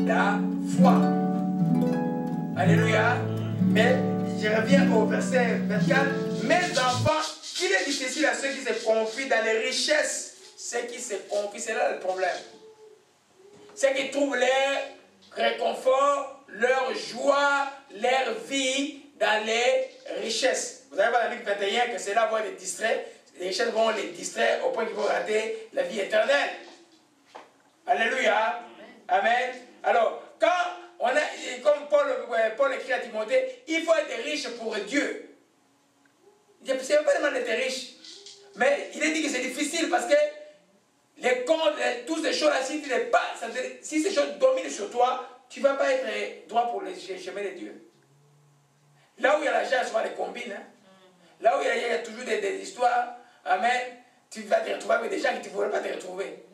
La foi. Alléluia. Mais je reviens au verset 24. Mes enfants, il est difficile à ceux qui se confient dans les richesses. Ceux qui se confient, c'est là le problème. Ceux qui trouvent leur réconfort, leur joie, leur vie dans les richesses. Vous allez voir dans Luc 21 que cela va les distraire. Les richesses vont les distraire au point qu'ils vont rater la vie éternelle. Alléluia. Amen. Alors, quand on a, comme Paul écrit à Timothée, il faut être riche pour Dieu. Il ne peut pas demander d'être riche. Mais il est dit que c'est difficile parce que les comptes, toutes ces choses-là, si ces choses dominent sur toi, tu ne vas pas être droit pour les chemins de Dieu. Là où il y a l'argent, souvent les combines. Hein. Là où il y a toujours des histoires, amen, tu vas te retrouver avec des gens qui ne voulaient pas te retrouver.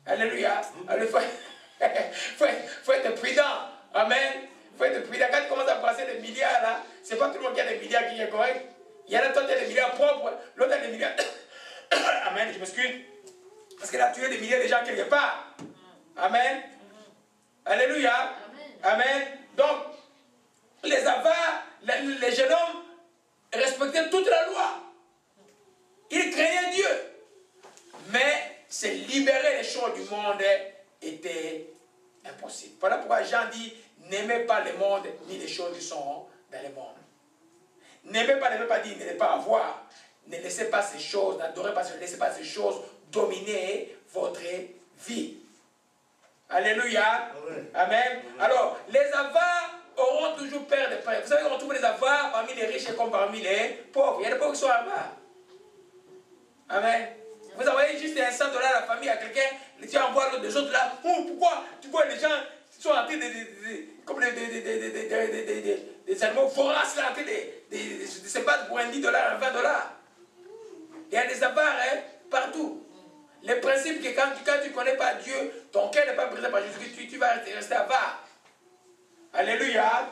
Alléluia. Il faut être prudent. Amen. Il faut être prudent. Quand tu commences à passer des milliards, là, ce n'est pas tout le monde qui a des milliards qui est correct. Il y en a toi qui a des milliards propres, l'autre a des milliards. Amen, je m'excuse. Parce que là, tu as des milliards de gens quelque part. Amen. Alléluia. Amen. Donc, les avares, les jeunes hommes respectaient toute la loi. Ils craignaient Dieu. Mais se libérer les choses du monde était impossible. Voilà pourquoi Jean dit, n'aimez pas le monde ni les choses qui sont dans le monde. N'aimez pas dire, ne pas avoir. Ne laissez pas ces choses, n'adorez pas, ne laissez pas ces choses dominer votre vie. Alléluia. Amen. Alors, les avares auront toujours peur de peur. Vous savez qu'on trouve les avares parmi les riches comme parmi les pauvres. Il y a des pauvres qui sont avares. Amen. Vous envoyez juste $100 à la famille à quelqu'un, tu envoies l'autre des autres là. Oh, pourquoi? Tu vois les gens qui sont en train comme des animaux voraces là, en train de se battre pour $10, $20. Il y a des avares hein, partout. Le principe que quand tu ne connais pas Dieu, ton cœur n'est pas brisé par Jésus-Christ, tu vas rester avare. Alléluia.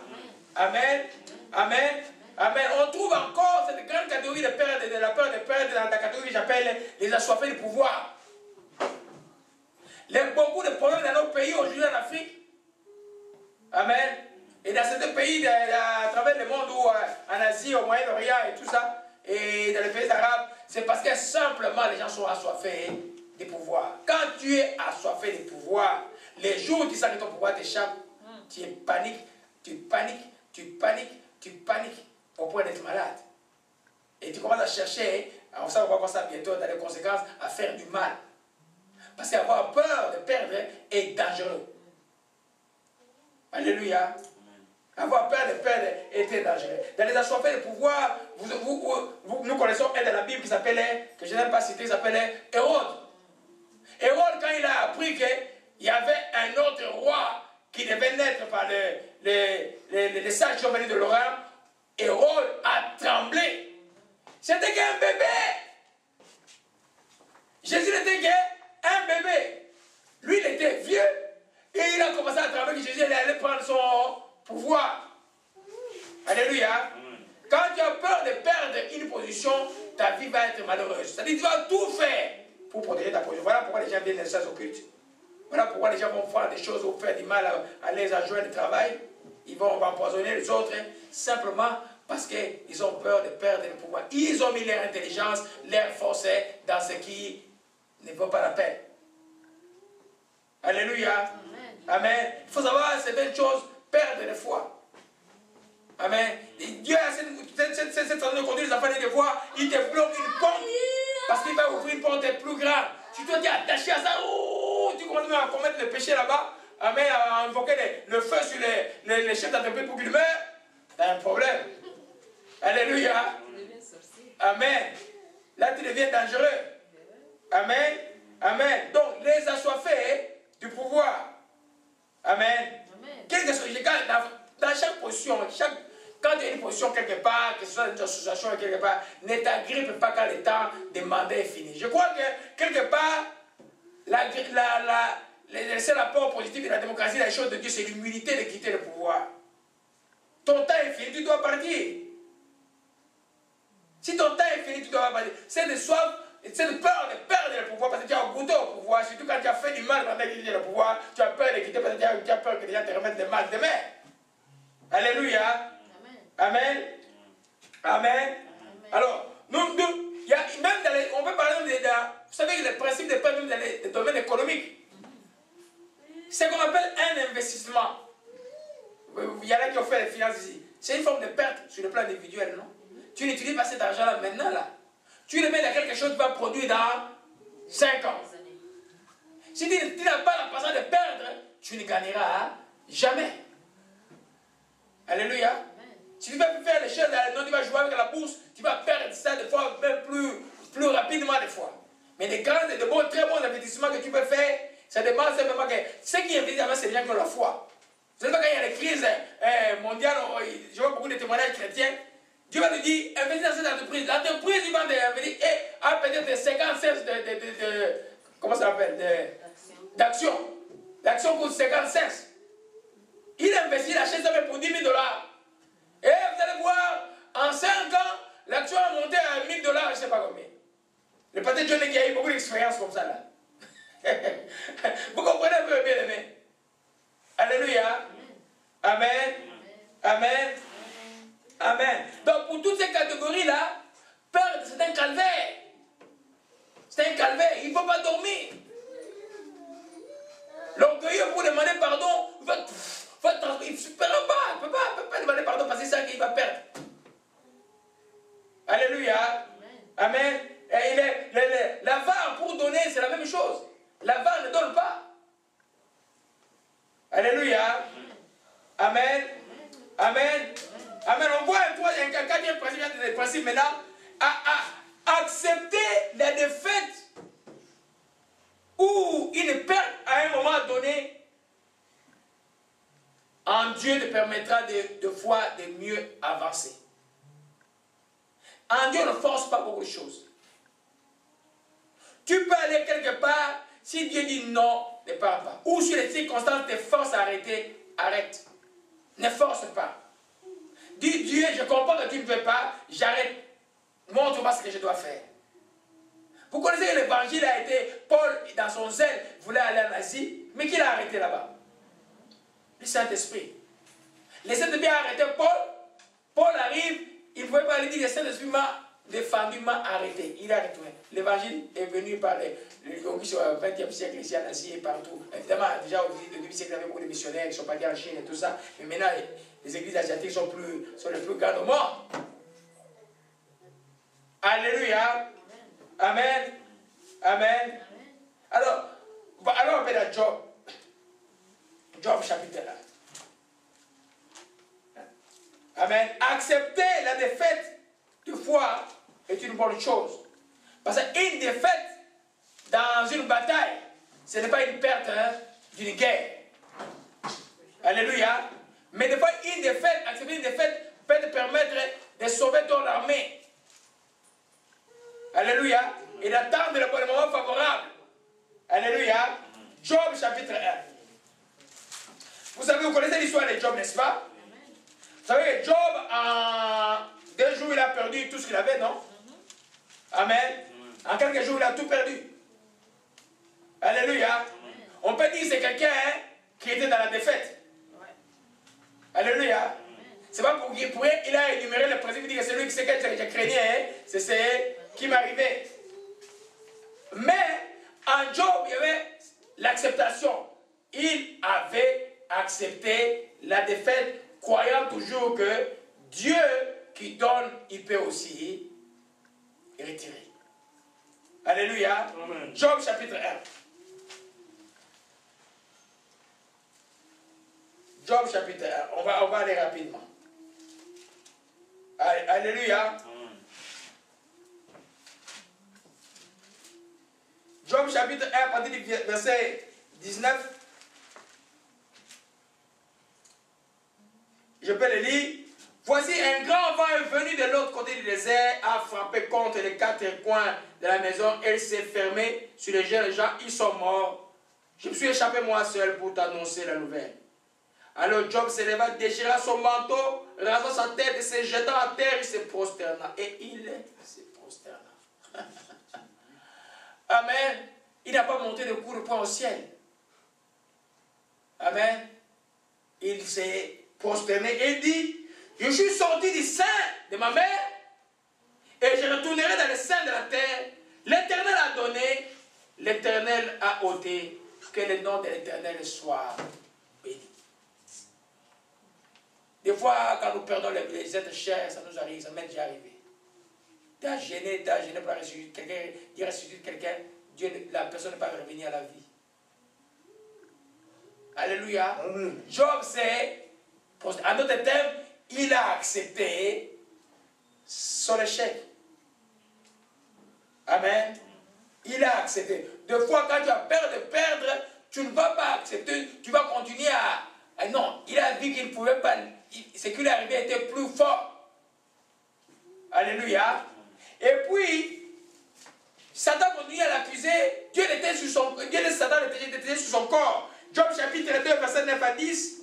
Amen. Amen. Amen. On trouve encore cette grande catégorie de perdre, de la peur de perdre dans la catégorie que j'appelle les assoiffés de pouvoir. Beaucoup de problèmes dans nos pays aujourd'hui en Afrique. Amen. Et dans ces deux pays, à travers le monde, ou en Asie, au Moyen-Orient et tout ça, et dans les pays arabes, c'est parce que simplement les gens sont assoiffés des pouvoirs. Quand tu es assoiffé des pouvoirs, les jours où tu sens que ton pouvoir t'échappe, tu es panique, tu paniques, tu paniques, tu paniques au point d'être malade. Et tu commences à chercher, on va voir ça bientôt dans les conséquences, à faire du mal. Parce qu'avoir peur de perdre est dangereux. Alléluia. Avoir peur de perdre était dangereux. Dans les assoiffés de pouvoir, nous connaissons un de la Bible qui s'appelait, que je n'aime pas citer, qui s'appelait Hérode. Hérode, quand il a appris qu'il y avait un autre roi qui devait naître par les sages qui ont venu de l'Orient, Hérode a tremblé. C'était qu'un bébé. Jésus n'était qu'un bébé. Lui, il était vieux. Et il a commencé à trembler que Jésus allait prendre son pouvoir. Alléluia. Quand tu as peur de perdre une position, ta vie va être malheureuse. C'est-à-dire que tu vas tout faire pour protéger ta position. Voilà pourquoi les gens viennent dans les salles occultes. Voilà pourquoi les gens vont faire des choses ou faire du mal à les adjoints de travail. Ils vont empoisonner les autres simplement parce qu'ils ont peur de perdre le pouvoir. Ils ont mis leur intelligence, leur force dans ce qui ne vaut pas la peine. Alléluia. Amen. Il faut savoir ces belles choses, perdre la foi. Amen. Et Dieu a cette façon de conduire les enfants et de voir, il te bloque une porte parce qu'il va ouvrir une porte plus grande. Si toi tu es attaché à ça, tu commences même à commettre le péché là-bas, amen, à invoquer le feu sur les chefs d'entreprise pour qu'ils meurent, tu as un problème. Alléluia. Amen. Là tu deviens dangereux. Amen. Amen. Donc les assoiffés du pouvoir. Amen. Quelle que soit dans chaque position, quand tu as une position quelque part, que ce soit une association quelque part, ne t'agrippe pas quand le temps de mandat est fini. Je crois que quelque part, le seul rapport positif de la démocratie, la chose de Dieu, c'est l'humilité de quitter le pouvoir. Ton temps est fini, tu dois partir. Si ton temps est fini, tu dois partir. C'est de soif, cette peur de perdre le pouvoir, parce que tu as goûté au pouvoir, surtout quand tu as fait du mal pendant que tu as le pouvoir, tu as peur de quitter parce que tu as peur que les gens te remettent le mal demain. Alléluia. Amen. Amen. Alors, il y a, même on peut parler même vous savez que le principe de peur même dans les domaines économiques, c'est ce qu'on appelle un investissement. Il y en a qui ont fait les finances ici. C'est une forme de perte sur le plan individuel, non? Tu n'utilises pas cet argent-là maintenant, là. Tu le mets dans quelque chose qui va produire dans 5 ans. Si tu n'as pas la patience de perdre, tu ne gagneras jamais. Alléluia. Si tu vas faire les choses, non, tu vas jouer avec la bourse, tu vas perdre ça des fois même plus rapidement des fois. Mais des grands et de bons, très bons investissements que tu peux faire, ça demande simplement que ceux qui investissent, c'est les gens qui ont la foi. Vous savez, quand il y a des crises mondiales, je vois beaucoup de témoignages chrétiens, Dieu va te dire, investis dans cette entreprise. L'entreprise, il va investir et a peut-être 50 cents comment ça s'appelle, d'action. L'action coûte 50 cents. Il investit, il achète ça pour 10 000 $. Et vous allez voir, en 5 ans, l'action a monté à 1 000 $, je ne sais pas combien. Le pâté Johnny qui a eu beaucoup d'expérience comme ça là. Vous comprenez un peu, bien aimé? Alléluia. Amen. Amen. Amen. Donc pour toutes ces catégories-là, perdre, c'est un calvaire. C'est un calvaire. Il ne faut pas dormir. L'orgueilleux pour demander pardon, il ne peut pas demander pardon parce que c'est ça qu'il va perdre. Alléluia. Amen. Et l'avare pour donner, c'est la même chose. L'avare ne donne pas. Alléluia. Amen. Amen. Amen. On voit un quatrième principe maintenant. Accepter la défaite ou une perte à un moment donné. En Dieu te permettra de fois de mieux avancer. En Dieu ne force pas beaucoup de choses. Tu peux aller quelque part, si Dieu dit non, ne pars pas. Ou si les circonstances te forcent à arrêter, arrête. Ne force pas. Dis Dieu, je comprends que tu ne veux pas, j'arrête. Montre-moi ce que je dois faire. Vous connaissez que l'évangile a été, Paul, dans son zèle, voulait aller en Asie, mais qui l'a arrêté là-bas? Le Saint-Esprit. Le Saint-Esprit a arrêté Paul. Paul arrive, il ne pouvait pas lui dire, le Saint-Esprit m'a défendu, m'a arrêté. Il a retourné. L'évangile est venu par les conquis au XXe siècle ici en Asie et partout. Évidemment, déjà au début du siècle, il y avait beaucoup de missionnaires qui sont partis en Chine et tout ça. Mais maintenant, les églises asiatiques sont les plus grandes au monde. Alléluia. Amen. Amen. Alors on va dans Job. Job chapitre 1. Amen. Accepter la défaite de foi est une bonne chose. Parce qu'une défaite dans une bataille, ce n'est pas une perte d'une guerre. Alléluia. Mais des fois, accepter une défaite peut te permettre de sauver ton armée. Alléluia. Et d'attendre le moment favorable. Alléluia. Job chapitre 1. Vous connaissez l'histoire de Job, n'est-ce pas? Vous savez que Job, en 2 jours, il a perdu tout ce qu'il avait, non? Amen. En quelques jours, il a tout perdu. Alléluia. On peut dire que c'est quelqu'un qui était dans la défaite. Alléluia. C'est pas pour rien, il a énuméré le principe, il dit que c'est lui qui sait que je craignais, c'est ce qui m'arrivait. Mais en Job, il y avait l'acceptation. Il avait accepté la défaite, croyant toujours que Dieu qui donne, il peut aussi retirer. Alléluia. Amen. Job chapitre 1. Job chapitre 1. On va aller rapidement. Alléluia. Amen. Job chapitre 1, à partir du verset 19. Je peux le lire. Voici un grand vent est venu de l'autre côté du désert, a frappé contre les 4 coins de la maison. Elle s'est fermée sur les jeunes gens, ils sont morts. Je me suis échappé moi seul pour t'annoncer la nouvelle. Alors Job se leva, déchira son manteau, rasa sa tête et se jeta à terre, il se prosterna. Et il se prosterna. n'a pas monté de coup de poing au ciel. Amen. Il s'est prosterné et dit, je suis sorti du sein de ma mère et je retournerai dans le sein de la terre. L'Éternel a donné, l'Éternel a ôté. Que le nom de l'Éternel soit béni. Des fois, quand nous perdons les êtres chers, ça nous arrive, ça m'est déjà arrivé. Tu as gêné pour ressusciter quelqu'un, Dieu ressuscite quelqu'un, la personne n'est pas revenue à la vie. Alléluia. Job, c'est, en d'autres termes, il a accepté son échec. Amen. Il a accepté. Des fois, quand tu as peur de perdre, tu ne vas pas accepter, tu vas continuer à non, il a vu qu'il ne pouvait pas, ce qui lui est arrivé était plus fort. Alléluia. Et puis, Satan continue à l'accuser. Dieu était sur son, Satan était sur son corps. Job chapitre 2, verset 9 à 10.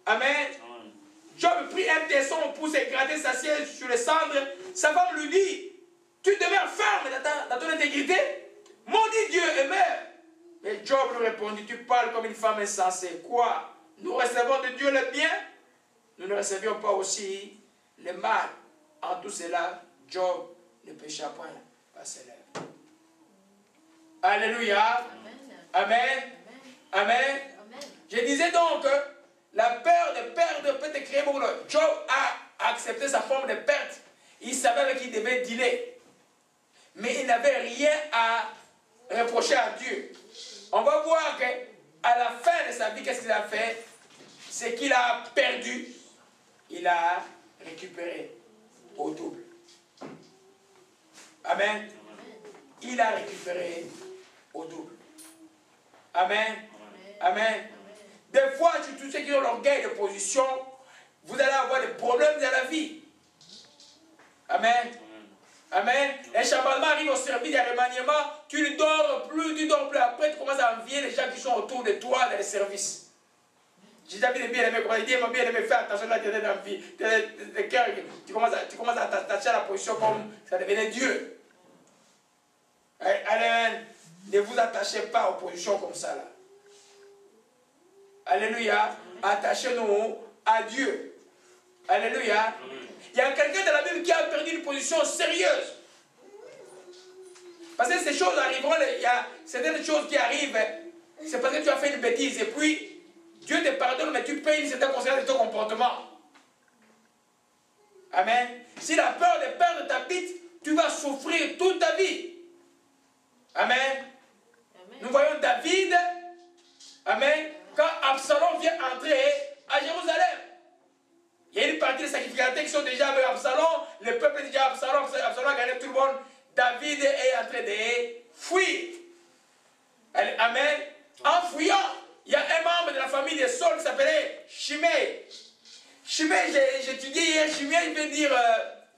Amen. Job prit un tesson pour se gratter sa siège sur les cendres. Sa femme lui dit, tu demeures ferme dans ton intégrité. Maudit Dieu et meurs. Mais Job lui répondit, tu parles comme une femme insensée. Quoi? Nous recevons de Dieu le bien? Nous ne recevions pas aussi le mal. En tout cela, Job ne pécha point par ses lèvres. Alléluia. Amen. Amen. Amen. Je disais donc, la peur de perdre peut te créer beaucoup de... Job a accepté sa forme de perte. Il savait qu'il devait dîner. Mais il n'avait rien à reprocher à Dieu. On va voir qu'à la fin de sa vie, qu'est-ce qu'il a fait? C'est qu'il a perdu, il a récupéré au double. Amen. Il a récupéré au double. Amen. Amen. Des fois, tous ceux qui ont l'orgueil de position, vous allez avoir des problèmes dans la vie. Amen. Amen. Un chambardement arrive au service des remaniements, tu ne dors plus, Après, tu commences à envier les gens qui sont autour de toi dans les services. J'ai déjà vu des bien-aimés, il dit, mon bien-aimé, fais attention là, tu es dans vie. Tu commences à t'attacher à la position comme ça devenait Dieu. Amen. Ne vous attachez pas aux positions comme ça là. Alléluia. Attachez-nous à Dieu. Alléluia. Il y a quelqu'un dans la Bible qui a perdu une position sérieuse. Parce que ces choses arriveront, il y a certaines choses qui arrivent, c'est parce que tu as fait une bêtise. Et puis, Dieu te pardonne, mais tu payes une certaine conséquence de ton comportement. Amen. Si la peur de perdre t'habite, tu vas souffrir toute ta vie. Amen. Amen. Nous voyons David, amen, quand Absalom vient entrer à Jérusalem. Il y a une partie des sacrificateurs qui sont déjà avec Absalom. Le peuple est déjà Absalom. Absalom a gagné tout le monde. David est en train de fuir. Amen. En fuyant, il y a un membre de la famille de Saul qui s'appelait Shimei. Shimei, j'ai étudié hier, Shimei, il veut dire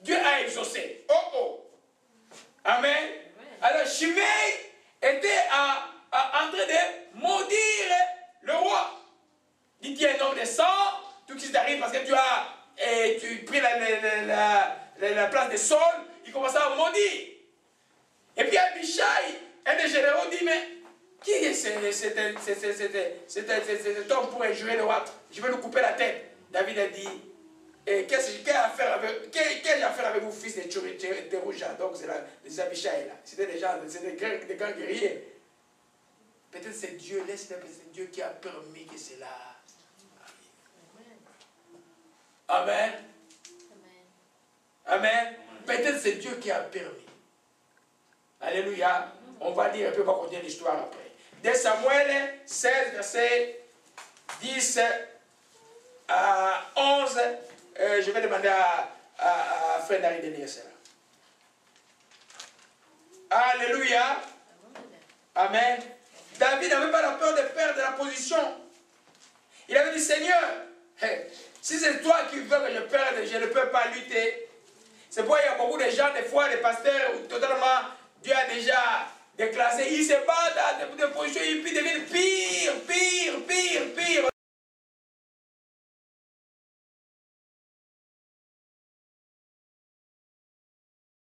Dieu a exaucé. Oh oh. Amen. Alors Shimei était en train de maudire le roi. Il dit, tu es un homme de sang. Tout ce qui t'arrive parce que tu pris la place de Saul, il commence à maudire. Et puis Abishai, un des généraux, dit, mais qui est cet homme pour injurer le roi? Je vais lui couper la tête. David a dit, quelle affaire avec vous, fils de Thérouja? Donc c'est les Abishai là. C'était des gens, c'était des grands guerriers. Peut-être c'est Dieu, c'est Dieu qui a permis que cela... Amen. Amen. Peut-être c'est Dieu qui a permis. Alléluia. On va lire un peu, on va continuer l'histoire après. De Samuel 16, verset 10 à 11. Je vais demander à Frère Nari de lire cela. Alléluia. Amen. David n'avait pas la peur de perdre la position. Il avait dit, Seigneur, si c'est toi qui veux que je perde, je ne peux pas lutter. C'est pourquoi il y a beaucoup de gens, des fois, des pasteurs, où totalement, Dieu a déjà déclassé. Ils se battent dans des positions et puis deviennent pire.